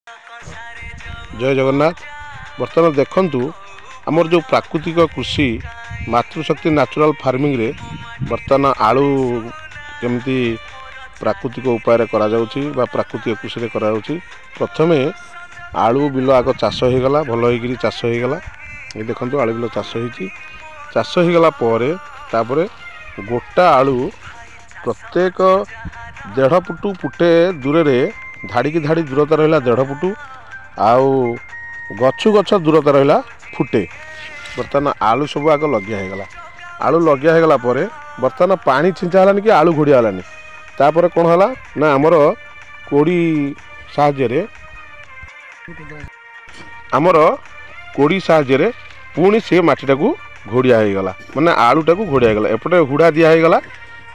जय जगन्नाथ। बर्तमान देखंतु आमर जो प्राकृतिक कृषि मातृशक्ति नेचुरल फार्मिंग रे बर्तमान आलू केमती प्राकृतिक उपाय करा जाउची बा प्राकृतिक कृषि रे करा जाउची। प्रथमे आलू बिल आग चाष हो गला, भल होइगिरी चाष हो गला। ये देखंतु आलू बिल चाष होइची, चाष हो गला परे तापरे गोटा आलू प्रत्येक 1.5 फुट फुटे दूर रे धाड़ी की धाड़ी दूरता रहा 1.5 फुट आउ गछु गछ दूरता रहा फुटे। बर्तमान आलू सब आग लगिया होगला। आलू लगिया होगला परे बर्तमान पानी छिंचा हलानी कि आलू घोड़िया हलानी। तापर कौन हला ना आमर कोड़ी साहाय्य आमर कोड़ी साहाय्य पुणी से माटीटा को घोड़िया होगला, माने आलूटा को घोड़िया होगला। एपटे हुड़ा दिया होगला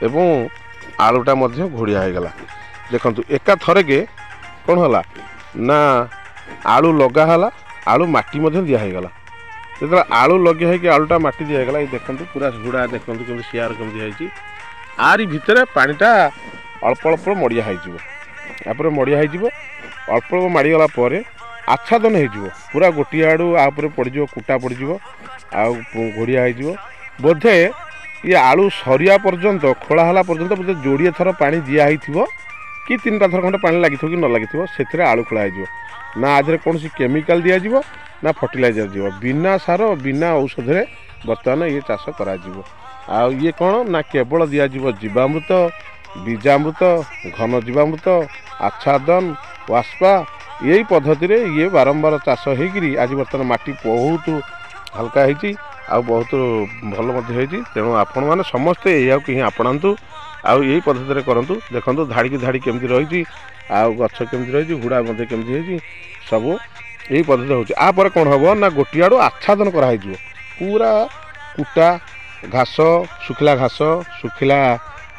एवं आलूटा मध्य घोड़िया होगला। देखंतु एका थरे के कौन हला ना आलू लगा हला, आलू माटी मध्य दिया होगला। जो आलू लगे है कि आलूटा माटी दिया होगला, ये देखंतु पूरा हुड़ा देखंतु केमि सियार केमि दिया होईची। आरी भितरे पानीटा अल्प अल्प मड़िया होईजिवो। यापर मड़िया होईजिवो, अल्प अल्प माड़ी गला परे आच्छादन होईजिवो। पूरा गोटी आड़ू आ ऊपर पड़जिवो, कुटा पड़जिवो आ घोड़िया होईजिवो। बोधे ये आलू सरिया पर्यंत खोला हला पर्यंत बोधे जोड़िए थर पानी दिया होईथिवो कि 3टा थर खंडे पानी लगी कि न लगी से आलू खोला हो ना आधे कौन केमिकाल दिया जीवो ना फर्टिलाइजर जीवो, बिना सार बिना औषध बर्तमान ये चाष करा जीवो। आ ये कौन ना केवल दिया जीवो जीवामृत, बीजामृत, घन जीवामृत, आच्छादन, वाष्पा यही पद्धति रे ये बारंबार चाष होगी। आज बर्तमान माटी बहुत हल्का होती आ बहुत भल होती। तेणु आपण मैंने समस्ते यही आपणातु आउ यही पद्धति रे करंतु। देखंतु धाड़ी की धाड़ी केमती रही आउ गछ केमती रही हुड़ा मध्य केमती होई सब यही पद्धति होची। आ पर कोन हबो ना गोटी आडू आच्छादन करा हिजो। पूरा कुटा घास, सुखिला घास, सुखिला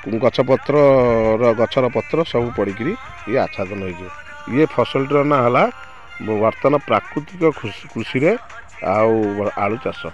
गछपत्र गछर पत्र सब पड़िकी ये आच्छादन हो। ये फसलटर ना हला बर्तमान प्राकृतिक कृषि रे आउ आलू चाष।